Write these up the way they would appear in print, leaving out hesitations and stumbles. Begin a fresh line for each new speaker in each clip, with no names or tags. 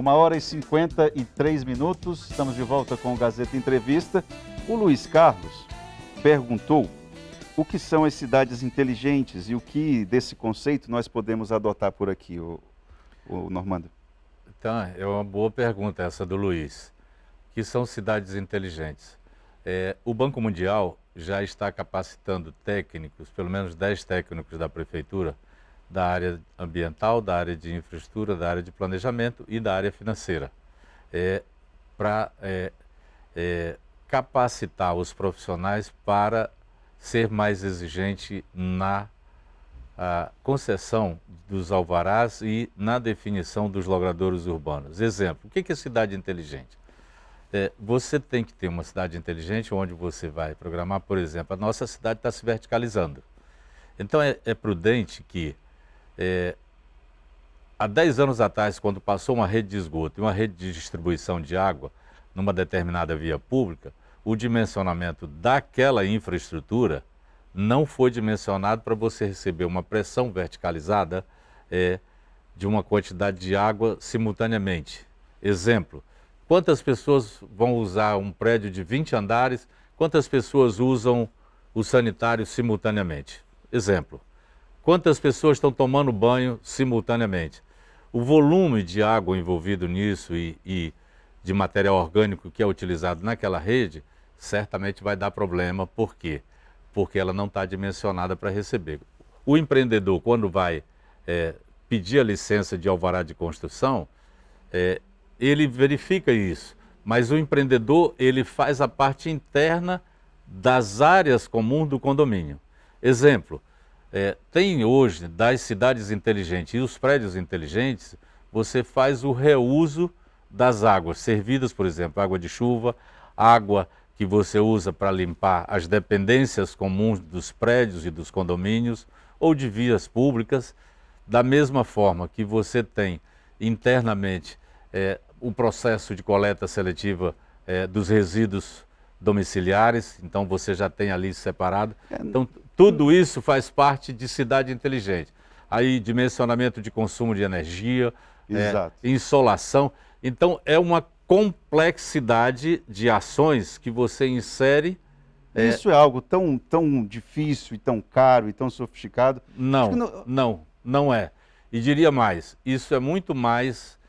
1h53, estamos de volta com o Gazeta Entrevista. O Luiz Carlos perguntou o que são as cidades inteligentes e o que desse conceito nós podemos adotar por aqui, o Normando.
Então, é uma boa pergunta essa do Luiz. O que são cidades inteligentes? O Banco Mundial já está capacitando técnicos, pelo menos 10 técnicos da Prefeitura, da área ambiental, da área de infraestrutura, da área de planejamento e da área financeira, para capacitar os profissionais para ser mais exigente na concessão dos alvarás e na definição dos logradouros urbanos. Exemplo, o que é cidade inteligente? Você tem que ter uma cidade inteligente onde você vai programar, por exemplo, a nossa cidade está se verticalizando. Então é prudente que há 10 anos atrás, quando passou uma rede de esgoto e uma rede de distribuição de água numa determinada via pública, o dimensionamento daquela infraestrutura não foi dimensionado para você receber uma pressão verticalizada de uma quantidade de água simultaneamente. Exemplo, quantas pessoas vão usar um prédio de 20 andares, quantas pessoas usam o sanitário simultaneamente? Exemplo, quantas pessoas estão tomando banho simultaneamente? O volume de água envolvido nisso e de material orgânico que é utilizado naquela rede, certamente vai dar problema. Por quê? Porque ela não está dimensionada para receber. O empreendedor, quando vai pedir a licença de alvará de construção, ele verifica isso, mas o empreendedor ele faz a parte interna das áreas comuns do condomínio. Exemplo, tem hoje das cidades inteligentes e os prédios inteligentes, você faz o reuso das águas servidas, por exemplo, água de chuva, água que você usa para limpar as dependências comuns dos prédios e dos condomínios ou de vias públicas, da mesma forma que você tem internamente o processo de coleta seletiva dos resíduos domiciliares, então você já tem ali separado. Então, tudo isso faz parte de cidade inteligente. Aí, dimensionamento de consumo de energia, insolação. Então, é uma complexidade de ações que você insere.
Isso é algo tão difícil e tão caro e tão sofisticado?
Não é. E diria mais, isso é muito mais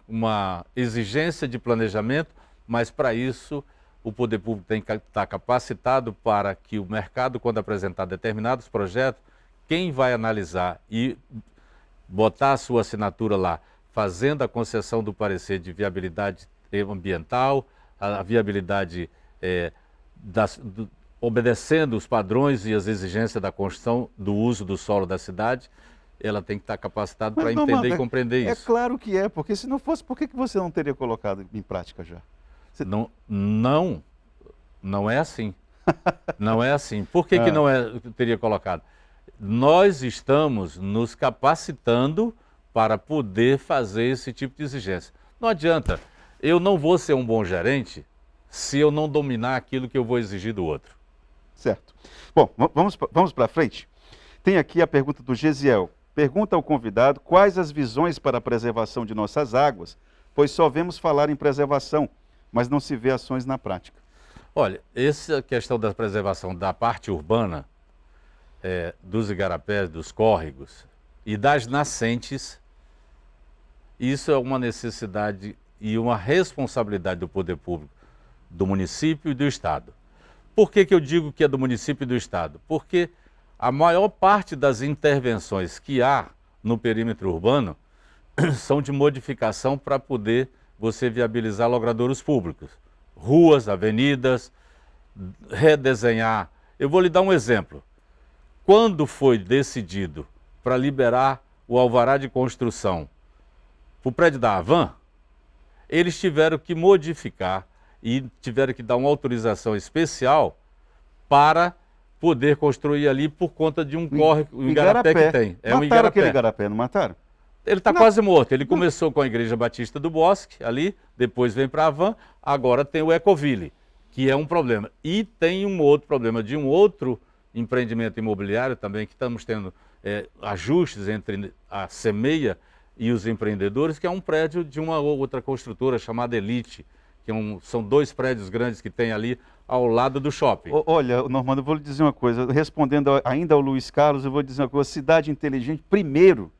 uma exigência de planejamento, mas para isso o poder público tem que estar capacitado para que o mercado, quando apresentar determinados projetos, quem vai analisar e botar a sua assinatura lá, fazendo a concessão do parecer de viabilidade ambiental, a viabilidade obedecendo os padrões e as exigências da construção do uso do solo da cidade, ela tem que estar capacitada para entender e compreender isso.
É claro que é, porque se não fosse, por que você não teria colocado em prática já?
Não é assim. Não é assim. Por que não teria colocado? Nós estamos nos capacitando para poder fazer esse tipo de exigência. Não adianta, eu não vou ser um bom gerente se eu não dominar aquilo que eu vou exigir do outro.
Certo. Bom, vamos para frente? Tem aqui a pergunta do Gesiel. Pergunta ao convidado quais as visões para a preservação de nossas águas, pois só vemos falar em preservação, mas não se vê ações na prática.
Olha, essa questão da preservação da parte urbana, dos igarapés, dos córregos e das nascentes, isso é uma necessidade e uma responsabilidade do poder público, do município e do Estado. Por que eu digo que é do município e do Estado? Porque a maior parte das intervenções que há no perímetro urbano são de modificação para poder você viabilizar logradouros públicos, ruas, avenidas, redesenhar. Eu vou lhe dar um exemplo. Quando foi decidido para liberar o alvará de construção para o prédio da Havan, eles tiveram que modificar e tiveram que dar uma autorização especial para poder construir ali por conta de um córrego, um igarapé que tem.
Mataram aquele igarapé, não mataram?
Ele está quase morto. Ele começou com a Igreja Batista do Bosque, ali, depois vem para a Havan, agora tem o Ecoville, que é um problema. E tem um outro problema de um outro empreendimento imobiliário também, que estamos tendo ajustes entre a CEMEIA e os empreendedores, que é um prédio de uma outra construtora chamada Elite, que são 2 prédios grandes que tem ali ao lado do shopping.
Olha, Normando, eu vou lhe dizer uma coisa, respondendo ainda ao Luiz Carlos, eu vou dizer uma coisa, cidade inteligente, primeiro,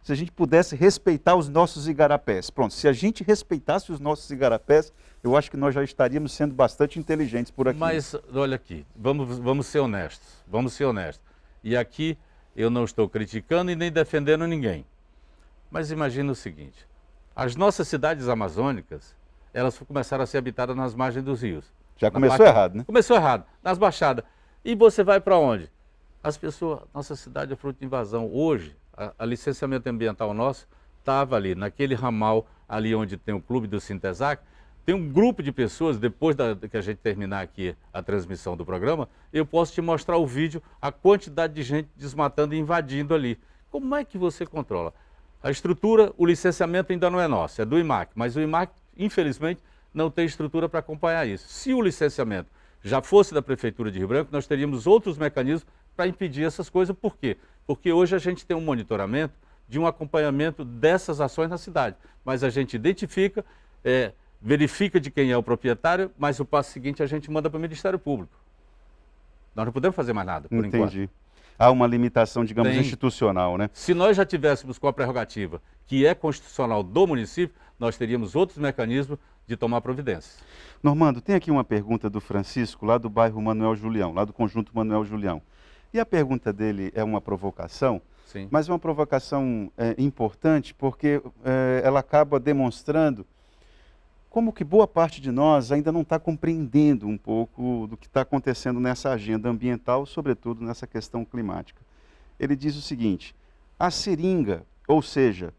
se a gente pudesse respeitar os nossos igarapés. Pronto, se a gente respeitasse os nossos igarapés, eu acho que nós já estaríamos sendo bastante inteligentes por aqui.
Mas, olha aqui, vamos ser honestos, vamos ser honestos. E aqui eu não estou criticando e nem defendendo ninguém. Mas imagina o seguinte, as nossas cidades amazônicas, elas começaram a ser habitadas nas margens dos rios.
Já começou errado, né?
Começou errado, nas baixadas. E você vai para onde? As pessoas, nossa cidade é fruto de invasão. Hoje, a licenciamento ambiental nosso estava ali, naquele ramal, ali onde tem o clube do Sintesac, tem um grupo de pessoas, depois que a gente terminar aqui a transmissão do programa, eu posso te mostrar o vídeo, a quantidade de gente desmatando e invadindo ali. Como é que você controla? A estrutura, o licenciamento ainda não é nosso, é do IMAC, mas o IMAC, infelizmente, não tem estrutura para acompanhar isso. Se o licenciamento já fosse da Prefeitura de Rio Branco, nós teríamos outros mecanismos para impedir essas coisas. Por quê? Porque hoje a gente tem um monitoramento de um acompanhamento dessas ações na cidade. Mas a gente identifica, verifica de quem é o proprietário, mas o passo seguinte a gente manda para o Ministério Público. Nós não podemos fazer mais nada, por enquanto.
Entendi. Há uma limitação, digamos, institucional, né?
Se nós já tivéssemos com a prerrogativa que é constitucional do município, nós teríamos outros mecanismos de tomar providências.
Normando, tem aqui uma pergunta do Francisco, lá do bairro Manuel Julião, lá do conjunto Manuel Julião. E a pergunta dele é uma provocação,
Sim.
mas é uma provocação importante porque ela acaba demonstrando como que boa parte de nós ainda não está compreendendo um pouco do que está acontecendo nessa agenda ambiental, sobretudo nessa questão climática. Ele diz o seguinte, a seringa, ou seja,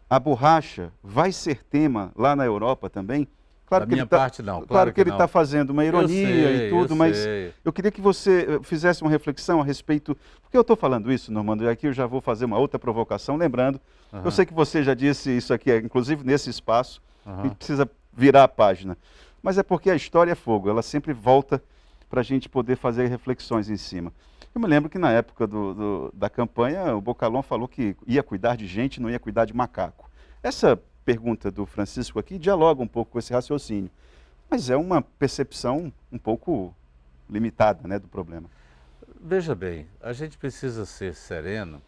a borracha, vai ser tema lá na Europa também? Claro
Da
que
minha
ele tá,
parte, não.
Claro que ele
não.
está fazendo uma ironia e tudo, mas eu queria que você fizesse uma reflexão a respeito... Porque eu estou falando isso, Normando, e aqui eu já vou fazer uma outra provocação, lembrando, eu sei que você já disse isso aqui, inclusive nesse espaço, a gente precisa virar a página. Mas é porque a história é fogo, ela sempre volta para a gente poder fazer reflexões em cima. Eu me lembro que na época da campanha, o Bocalhon falou que ia cuidar de gente, não ia cuidar de macaco. Essa pergunta do Francisco aqui dialoga um pouco com esse raciocínio, mas é uma percepção um pouco limitada, né, do problema.
Veja bem, a gente precisa ser sereno.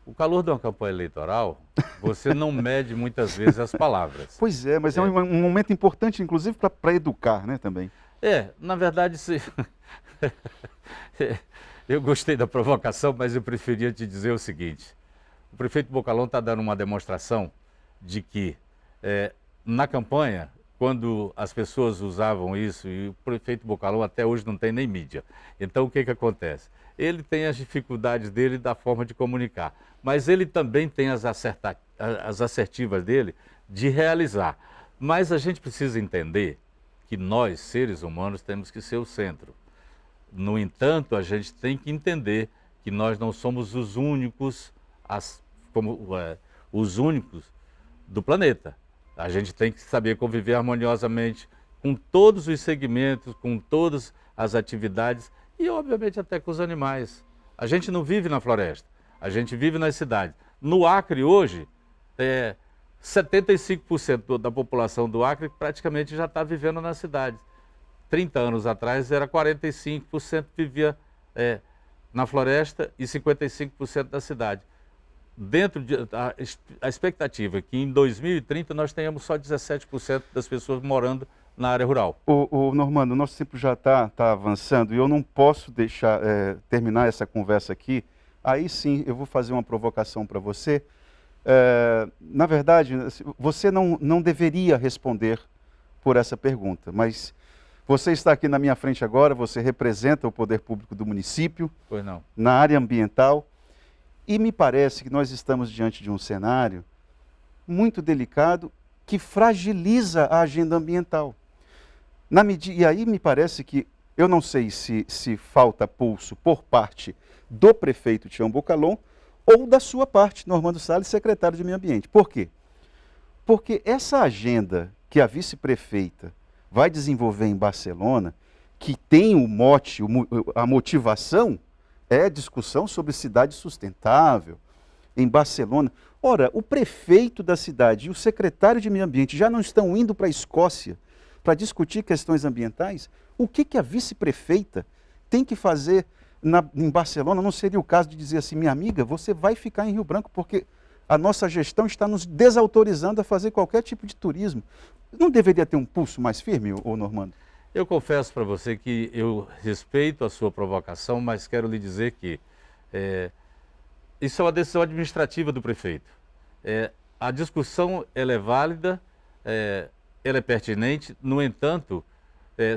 O calor de uma campanha eleitoral, você não mede muitas vezes as palavras.
Pois é, mas é um momento importante, inclusive, para educar, né, também.
Na verdade, eu gostei da provocação, mas eu preferia te dizer o seguinte. O prefeito Bocalhon está dando uma demonstração de que, na campanha, quando as pessoas usavam isso, e o prefeito Bocalhon até hoje não tem nem mídia. Então, o que acontece? Ele tem as dificuldades dele da forma de comunicar, mas ele também tem as assertivas dele de realizar. Mas a gente precisa entender que nós, seres humanos, temos que ser o centro. No entanto, a gente tem que entender que nós não somos os únicos, os únicos do planeta. A gente tem que saber conviver harmoniosamente com todos os segmentos, com todas as atividades e, obviamente, até com os animais. A gente não vive na floresta, a gente vive nas cidades. No Acre, hoje, 75% da população do Acre praticamente já está vivendo nas cidades. 30 anos atrás, era 45% vivia na floresta e 55% da cidade. A expectativa é que em 2030 nós tenhamos só 17% das pessoas morando na área rural.
Normando, o nosso tempo já está avançando e eu não posso deixar terminar essa conversa aqui. Aí sim eu vou fazer uma provocação para você. Na verdade, você não deveria responder por essa pergunta, mas você está aqui na minha frente agora, você representa o poder público do município,
Pois não.
Na área ambiental. E me parece que nós estamos diante de um cenário muito delicado que fragiliza a agenda ambiental. E aí me parece que, eu não sei se falta pulso por parte do prefeito Tião Bocalhon ou da sua parte, Normando Salles, secretário de Meio Ambiente. Por quê? Porque essa agenda que a vice-prefeita vai desenvolver em Barcelona, que tem o mote, a motivação, é discussão sobre cidade sustentável, em Barcelona. Ora, o prefeito da cidade e o secretário de Meio Ambiente já não estão indo para a Escócia para discutir questões ambientais? O que a vice-prefeita tem que fazer em Barcelona? Não seria o caso de dizer assim, minha amiga, você vai ficar em Rio Branco porque a nossa gestão está nos desautorizando a fazer qualquer tipo de turismo. Não deveria ter um pulso mais firme, ô Normando?
Eu confesso para você que eu respeito a sua provocação, mas quero lhe dizer que isso é uma decisão administrativa do prefeito. A discussão ela é válida, ela é pertinente, no entanto,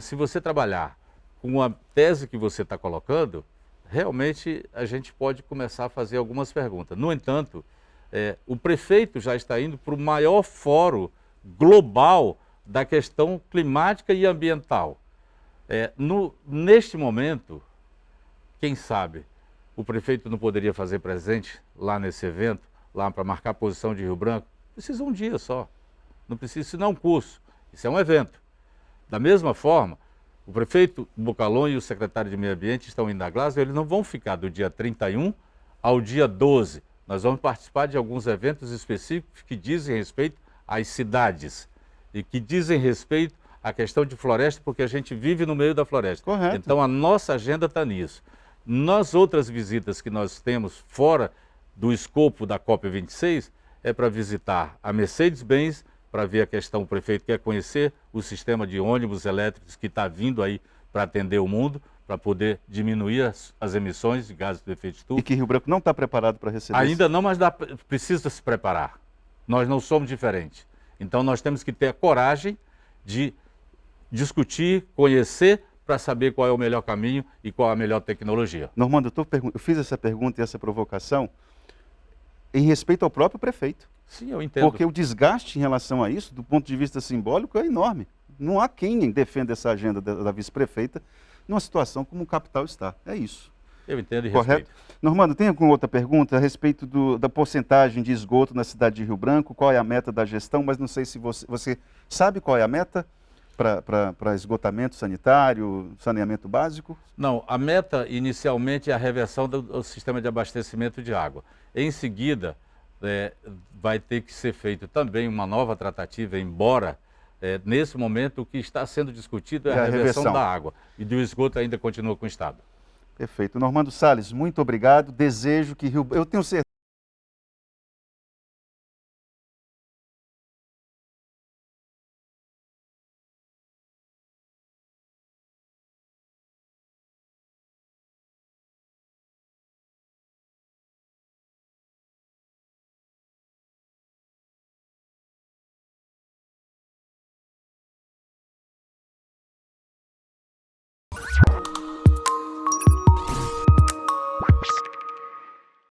se você trabalhar com a tese que você está colocando, realmente a gente pode começar a fazer algumas perguntas. No entanto, o prefeito já está indo para o maior fórum global da questão climática e ambiental. Neste momento, quem sabe, o prefeito não poderia fazer presente lá nesse evento, lá para marcar a posição de Rio Branco? Precisa um dia só, não precisa, isso não é um curso, isso é um evento. Da mesma forma, o prefeito Bocalon e o secretário de Meio Ambiente estão indo a Glasgow, eles não vão ficar do dia 31 ao dia 12. Nós vamos participar de alguns eventos específicos que dizem respeito às cidades e que dizem respeito à questão de floresta, porque a gente vive no meio da floresta.
Correto.
Então a nossa agenda está nisso. Nas outras visitas que nós temos fora do escopo da COP26, é para visitar a Mercedes-Benz, para ver a questão, o prefeito quer conhecer o sistema de ônibus elétricos que está vindo aí para atender o mundo, para poder diminuir as emissões de gases de efeito de estufa.
E que Rio Branco não está preparado para receber.
Ainda não, mas precisa se preparar. Nós não somos diferentes. Então nós temos que ter a coragem de discutir, conhecer, para saber qual é o melhor caminho e qual a melhor tecnologia.
Normando, eu fiz essa pergunta e essa provocação em respeito ao próprio prefeito.
Sim, eu entendo.
Porque o desgaste em relação a isso, do ponto de vista simbólico, é enorme. Não há quem defenda essa agenda da vice-prefeita numa situação como o capital está. É isso.
Eu entendo e
Correto?
respeito.
Normando, tem alguma outra pergunta a respeito da porcentagem de esgoto na cidade de Rio Branco? Qual é a meta da gestão? Mas não sei se você sabe qual é a meta para esgotamento sanitário, saneamento básico?
Não, a meta inicialmente é a reversão do sistema de abastecimento de água. Em seguida, vai ter que ser feito também uma nova tratativa, embora nesse momento o que está sendo discutido é a reversão da água. E do esgoto ainda continua com o Estado.
Perfeito. Normando Salles, muito obrigado. Desejo que eu tenho certeza